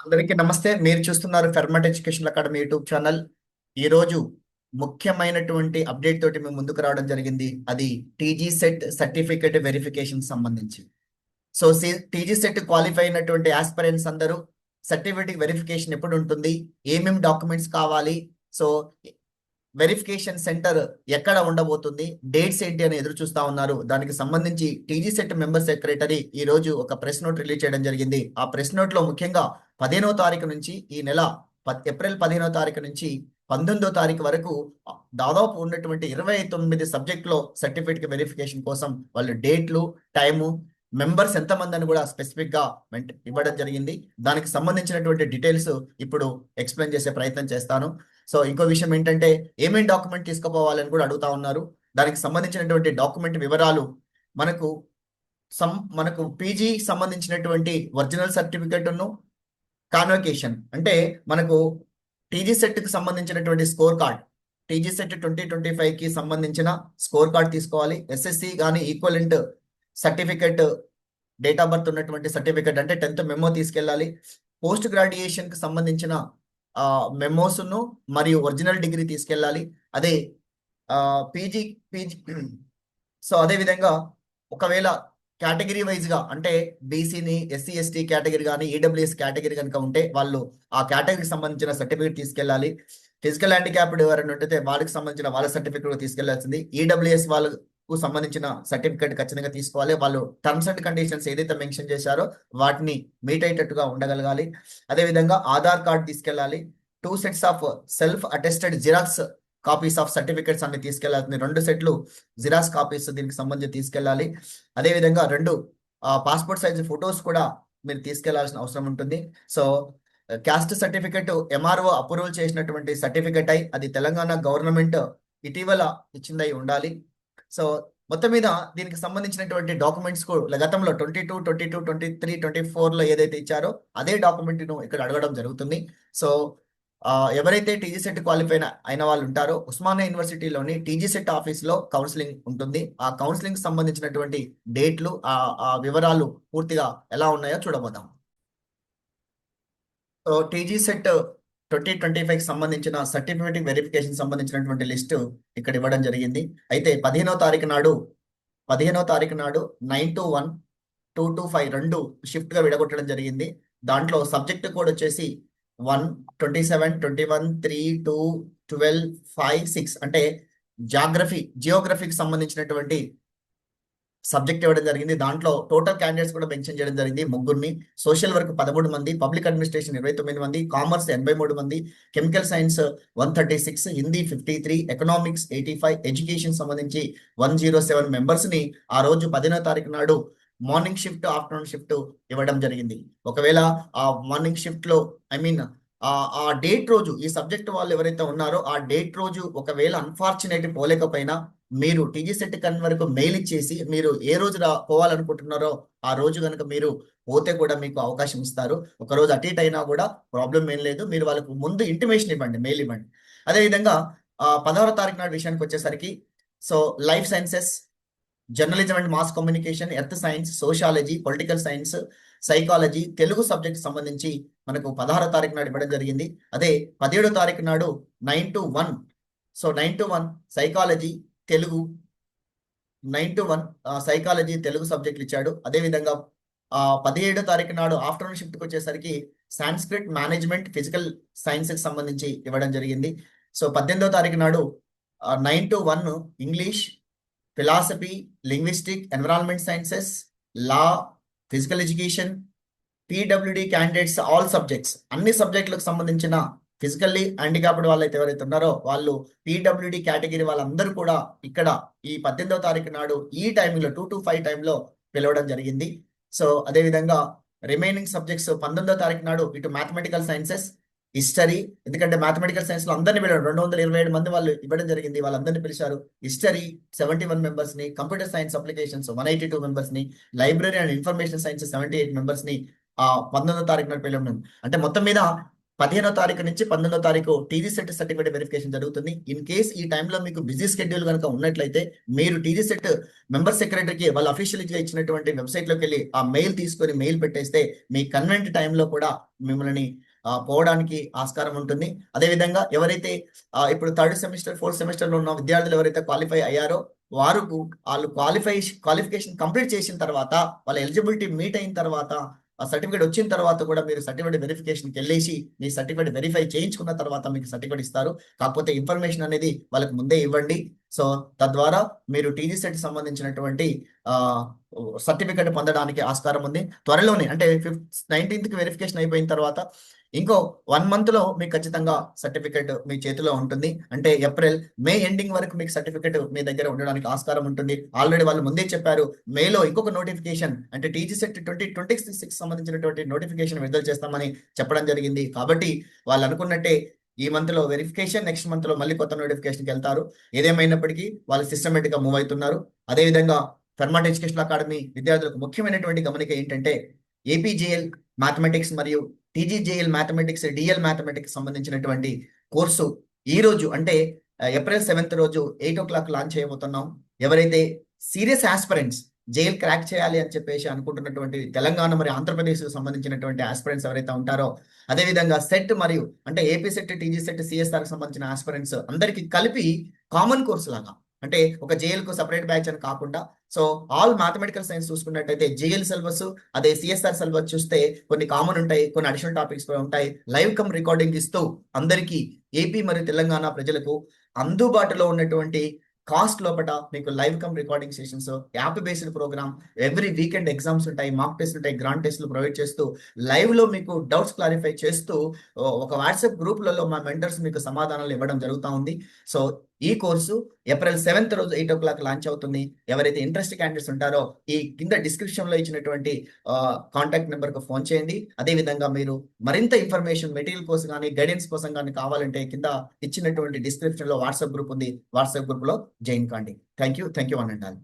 అందరికీ నమస్తే. మీరు చూస్తున్నారు ఫెర్మట్ ఎడ్యుకేషన్ అకాడమీ యూట్యూబ్ ఛానల్. ఈ రోజు ముఖ్యమైనటువంటి అప్డేట్ తోటి మేము ముందుకు రావడం జరిగింది. అది టీజీ సెట్ సర్టిఫికేట్ వెరిఫికేషన్ సంబంధించి. సో టీజీ సెట్ క్వాలిఫై అయినటువంటి ఆస్పిరెంట్స్ అందరూ సర్టిఫికేట్ వెరిఫికేషన్ ఎప్పుడు ఉంటుంది, ఏమేమి డాక్యుమెంట్స్ కావాలి, సో వెరిఫికేషన్ సెంటర్ ఎక్కడ ఉండబోతుంది, డేట్స్ ఏంటి అని ఎదురు చూస్తా ఉన్నారు. దానికి సంబంధించి టీజీ సెట్ మెంబర్ సెక్రటరీ ఈ రోజు ఒక ప్రెస్ నోట్ రిలీజ్ చేయడం జరిగింది. ఆ ప్రెస్ నోట్ లో ముఖ్యంగా 15వ తారీఖు నుంచి ఈ నెల ఏప్రిల్ 15వ తారీఖు నుంచి 19వ తారీఖు వరకు దాదాపు ఉన్నటువంటి 29 సబ్జెక్టులో సర్టిఫికేట్ వెరిఫికేషన్ కోసం వాళ్ళు డేట్లు, టైము, మెంబర్స్ ఎంతమంది అని కూడా స్పెసిఫిక్ గా ఇవ్వడం జరిగింది. దానికి సంబంధించినటువంటి డీటెయిల్స్ ఇప్పుడు ఎక్స్ప్లెయిన్ చేసే ప్రయత్నం చేస్తాను. సో ఇంకో విషయం ఏంటంటే ఏమేమి డాక్యుమెంట్ తీసుకుపోవాలని కూడా అడుగుతా ఉన్నారు. దానికి సంబంధించినటువంటి డాక్యుమెంట్ వివరాలు మనకు మనకు పీజీ సంబంధించినటువంటి ఒరిజినల్ సర్టిఫికేట్ను, కాన్వకేషన్ అంటే మనకు టీజీ సెట్ కి సంబంధించినటువంటి స్కోర్ కార్డ్, టీజీ సెట్ 2025 కి సంబంధించిన స్కోర్ కార్డ్ తీసుకోవాలి. ఎస్ఎస్సి కానీ equivalent certificate, date of birth ఉన్నటువంటి సర్టిఫికేట్ అంటే 10th మెమో తీసుకెళ్ళాలి. పోస్ట్ గ్రాడ్యుయేషన్ కి సంబంధించిన మెమోస్ను మరియు ఒరిజినల్ డిగ్రీ తీసుకెళ్ళాలి. అదే పీజీ పీజీ సో అదే విధంగా ఒకవేళ కేటగిరీ వైజ్ గా అంటే బీసీని, ఎస్సీ ఎస్టీ కేటగిరీ కానీ ఈడబ్ల్యూఎస్ కేటగిరీ కనుక ఉంటే వాళ్ళు ఆ కేటగిరీకి సంబంధించిన సర్టిఫికేట్ తీసుకెళ్ళాలి. ఫిజికల్ హ్యాండిక్యాప్డ్ ఎవరైనా ఉంటే వాళ్ళకి సంబంధించిన వాళ్ళ సర్టిఫికేట్ తీసుకెళ్లాల్సింది. ఈడబ్ల్యూఎస్ వాళ్ళకు సంబంధించిన సర్టిఫికేట్ ఖచ్చితంగా తీసుకోవాలి. వాళ్ళు టర్మ్స్ అండ్ కండిషన్స్ ఏదైతే మెన్షన్ చేశారో వాటిని మీట్ అయ్యేటట్టుగా ఉండగలగాలి. అదేవిధంగా ఆధార్ కార్డ్ తీసుకెళ్ళాలి. 2 sets of self attested xerox copies of certificates అన్ని తీసుకెళ్లాల్సింది. 2 సెట్లు జిరాక్స్ కాపీస్ దీనికి సంబంధించి తీసుకెళ్ళాలి. అదేవిధంగా 2 పాస్పోర్ట్ సైజ్ ఫొటోస్ కూడా మీరు తీసుకెళ్లాల్సిన అవసరం ఉంటుంది. So caste certificate MRO approval చేసినటువంటి సర్టిఫికెట్ అయి అది తెలంగాణ గవర్నమెంట్ ఇటీవల ఇచ్చిందై ఉండాలి. సో మొత్తం మీద దీనికి సంబంధించినటువంటి డాక్యుమెంట్స్ గతంలో 22, 22, 23, 24లో ఏదైతే ఇచ్చారో అదే డాక్యుమెంట్ ను ఇక్కడ అడగడం జరుగుతుంది. సో ఎవరైతే టీజీ సెట్ క్వాలిఫై అయిన వాళ్ళు ఉంటారో ఉస్మానియా యూనివర్సిటీలోని టీజీ సెట్ ఆఫీస్ లో కౌన్సిలింగ్ ఉంటుంది. ఆ కౌన్సిలింగ్ సంబంధించినటువంటి డేట్లు, ఆ వివరాలు పూర్తిగా ఎలా ఉన్నాయో చూడబోదాం. సో టీజీ సెట్ 2025కి సంబంధించిన సర్టిఫికేట్ వెరిఫికేషన్ సంబంధించినటువంటి లిస్టు ఇక్కడ ఇవ్వడం జరిగింది. అయితే 15వ తారీఖు నాడు 9 to 1, 2 to 5 రెండు షిఫ్ట్ గా విడగొట్టడం జరిగింది. దాంట్లో సబ్జెక్ట్ కోడ్ వచ్చేసి 1, 27, 21, 3, 2, 12, 5, 6 అంటే జియోగ్రఫీకి సంబంధించినటువంటి సబ్జెక్ట్ ఇవ్వడం జరిగింది. దాంట్లో టోటల్ క్యాండిడేట్స్ కూడా మెన్షన్ చేయడం జరిగింది, 3 సోషల్ వర్క్ 13 మంది, పబ్లిక్ అడ్మినిస్ట్రేషన్ 29 మంది, కామర్స్ 83 మంది, chemical science 136, Hindi 53, economics 85, education సంబంధించి 107 మెంబర్స్ ని ఆ రోజు 15వ తారీఖు నాడు మార్నింగ్ షిఫ్ట్, ఆఫ్టర్నూన్ షిఫ్ట్ ఇవ్వడం జరిగింది. ఒకవేళ ఆ మార్నింగ్ షిఫ్ట్ లో ఆ డేట్ రోజు ఈ సబ్జెక్ట్ వాళ్ళు ఎవరైతే ఉన్నారో ఆ డేట్ రోజు ఒకవేళ అన్ఫార్చునేట్ పోలేకపోయినా మీరు టీజీ సెట్ కన్ వరకు మెయిల్ ఇచ్చేసి మీరు ఏ రోజు పోవాలనుకుంటున్నారో ఆ రోజు కనుక మీరు పోతే కూడా మీకు అవకాశం ఇస్తారు. ఒక రోజు అటు ఇటు అయినా కూడా ప్రాబ్లం ఏం లేదు. మీరు వాళ్ళకు ముందు ఇంటిమేషన్ ఇవ్వండి, మెయిల్ ఇవ్వండి. అదేవిధంగా 16వ తారీఖు నాడు విషయానికి వచ్చేసరికి so life sciences, journalism and mass communication, earth science, sociology, political science, psychology, Telugu subject సంబంధించి మనకు 16వ తారీఖు నాడు ఇవ్వడం జరిగింది. అదే 17వ తారీఖు నాడు 9 to 1, so 9 to 1 psychology, Telugu 9 to 1 psychology, Telugu సబ్జెక్టులు ఇచ్చాడు. అదేవిధంగా 17వ తారీఖు నాడు ఆఫ్టర్నూన్ షిఫ్ట్కి వచ్చేసరికి సాంస్క్రిట్, మేనేజ్మెంట్, ఫిజికల్ సైన్స్కి సంబంధించి ఇవ్వడం జరిగింది. సో 18వ తారీఖు నాడు 9 to 1 English, philosophy, linguistic, environment sciences, law, physical education, PWD candidates all subjects అన్ని సబ్జెక్టులకు సంబంధించిన ఫిజికల్లీ హ్యాండిక్యాప్డ్ వాళ్ళైతే ఎవరైతే ఉన్నారో వాళ్ళు పీడబ్ల్యూడి కేటగిరీ వాళ్ళందరూ కూడా ఇక్కడ ఈ 18వ తారీఖు నాడు ఈ టైంలో 2 to 5 టైంలో పిలవడం జరిగింది. సో అదేవిధంగా రిమైనింగ్ సబ్జెక్ట్స్ 19వ తారీఖు నాడు ఇటు మ్యాథమెటికల్ సైన్సెస్, హిస్టరీ, ఎందుకంటే మ్యాథమెటికల్ సైన్స్ లో అందరినీ పిలవడం 227 మంది వాళ్ళు ఇవ్వడం జరిగింది, వాళ్ళందరినీ పిలిచారు. హిస్టరీ 71 మెంబర్స్ ని, కంప్యూటర్ సైన్స్ అప్లికేషన్స్ 182 మెంబర్స్ ని, library and information science 78 members ని 19వ తారీఖు నాడు పిలవడం. అంటే మొత్తం మీద 15వ తారీఖు నుంచి 19వ తారీఖు టీజీ సెట్ సర్టిఫికేట్ వెరిఫికేషన్ జరుగుతుంది. ఇన్ కేస్ ఈ టైంలో మీకు బిజీ షెడ్యూల్ కనుక ఉన్నట్లయితే మీరు టీజీ సెట్ మెంబర్ సెక్రటరీకి వాళ్ళు అఫీషియల్గా ఇచ్చినటువంటి వెబ్సైట్లోకి వెళ్ళి ఆ మెయిల్ తీసుకొని మెయిల్ పెట్టేస్తే మీ కన్వెంట్ టైంలో కూడా మిమ్మల్ని పోవడానికి ఆస్కారం ఉంటుంది. అదేవిధంగా ఎవరైతే ఇప్పుడు థర్డ్ సెమిస్టర్, ఫోర్త్ సెమిస్టర్లో ఉన్న విద్యార్థులు ఎవరైతే క్వాలిఫై అయ్యారో వాళ్ళు క్వాలిఫికేషన్ కంప్లీట్ చేసిన తర్వాత వాళ్ళ ఎలిజిబిలిటీ మీట్ అయిన తర్వాత ఆ సర్టిఫికేట్ వచ్చిన తర్వాత కూడా మీరు సర్టిఫికేట్ వెరిఫికేషన్కి వెళ్ళేసి మీ సర్టిఫికేట్ వెరిఫై చేయించుకున్న తర్వాత మీకు సర్టిఫికేట్ ఇస్తారు. కాకపోతే ఇన్ఫర్మేషన్ అనేది వాళ్ళకి ముందే ఇవ్వండి. సో తద్వారా మీరు టీజీ సెట్ సంబంధించినటువంటి సర్టిఫికేట్ పొందడానికి ఆస్కారం ఉంది. త్వరలోనే అంటే 19th వెరిఫికేషన్ అయిపోయిన తర్వాత ఇంకో 1 month లో మీకు ఖచ్చితంగా సర్టిఫికేట్ మీ చేతిలో ఉంటుంది. అంటే ఏప్రిల్, మే ఎండింగ్ వరకు మీకు సర్టిఫికేట్ మీ దగ్గర ఉండడానికి ఆస్కారం ఉంటుంది. ఆల్రెడీ వాళ్ళు ముందే చెప్పారు, మేలో ఇంకొక నోటిఫికేషన్ అంటే టీజీ సెట్ 2026 సంబంధించినటువంటి నోటిఫికేషన్ విడుదల చేస్తామని చెప్పడం జరిగింది. కాబట్టి వాళ్ళు అనుకున్నట్టే ఈ మంత్ లో వెరిఫికేషన్, నెక్స్ట్ మంత్ లో మళ్ళీ కొత్త నోటిఫికేషన్కి వెళ్తారు. ఏదేమైనప్పటికీ వాళ్ళు సిస్టమేటిక్ గా మూవ్ అవుతున్నారు. అదేవిధంగా ఫెర్మాట్ ఎడ్యుకేషన్ అకాడమీ విద్యార్థులకు ముఖ్యమైనటువంటి గమనిక ఏంటంటే ఏపీజేఎల్ మ్యాథమెటిక్స్ మరియు టీజీజేఎల్ మ్యాథమెటిక్స్, డిఎల్ మ్యాథమెటిక్స్ సంబంధించినటువంటి కోర్సు ఈ రోజు అంటే ఏప్రిల్ 7th రోజు 8 o'clock లాంచ్ చేయబోతున్నాం. ఎవరైతే సీరియస్ ఆస్పిరెంట్స్ జైల్ క్రాక్ చేయాలి అని చెప్పేసి అనుకుంటున్నటువంటి తెలంగాణ మరియు ఆంధ్రప్రదేశ్ సంబంధించినటువంటి ఆస్పిరెంట్స్ ఎవరైతే ఉంటారో, అదేవిధంగా సెట్ మరియు అంటే AP set, TG set, CSR సంబంధించిన ఆస్పిరెంట్స్ అందరికీ కలిపి కామన్ కోర్స్ లాగా అంటే ఒక జేఎల్ కు సపరేట్ బ్యాచ్ అని కాకుండా, సో ఆల్ మ్యాథమెటికల్ సైన్స్ చూసుకున్నట్టయితే జేఎల్ సిలబస్, అదే సిఎస్ఆర్ సిలబస్ చూస్తే కొన్ని కామన్ ఉంటాయి, కొన్ని అడిషనల్ టాపిక్స్ కూడా ఉంటాయి. లైవ్ కమ్ రికార్డింగ్ ఇస్తూ అందరికీ ఏపీ మరియు తెలంగాణ ప్రజలకు అందుబాటులో ఉన్నటువంటి కాస్ట్ లోపల మీకు live cum recording sessions, app based program, every weekend exams ఉంటాయి, మాక్ టెస్ట్ ఉంటాయి, గ్రాండ్ టెస్ట్లు ప్రొవైడ్ చేస్తూ లైవ్ లో మీకు డౌట్స్ క్లారిఫై చేస్తూ ఒక వాట్సాప్ గ్రూప్లలో మా మెంటర్స్ మీకు సమాధానాలు ఇవ్వడం జరుగుతూ ఉంది. సో ఈ కోర్సు ఏప్రిల్ 7th రోజు 8 o'clock లాంచ్ అవుతుంది. ఎవరైతే ఇంట్రెస్ట్ క్యాండిడేట్స్ ఉంటారో ఈ కింద డిస్క్రిప్షన్ లో ఇచ్చినటువంటి కాంటాక్ట్ నెంబర్ కు ఫోన్ చేయండి. అదేవిధంగా మీరు మరింత ఇన్ఫర్మేషన్ మెటీరియల్ కోసం కానీ గైడెన్స్ కోసం కానీ కావాలంటే కింద ఇచ్చినటువంటి డిస్క్రిప్షన్ లో వాట్సాప్ గ్రూప్ ఉంది, వాట్సాప్ గ్రూప్ లో జాయిన్ కాండి. Thank you one and all.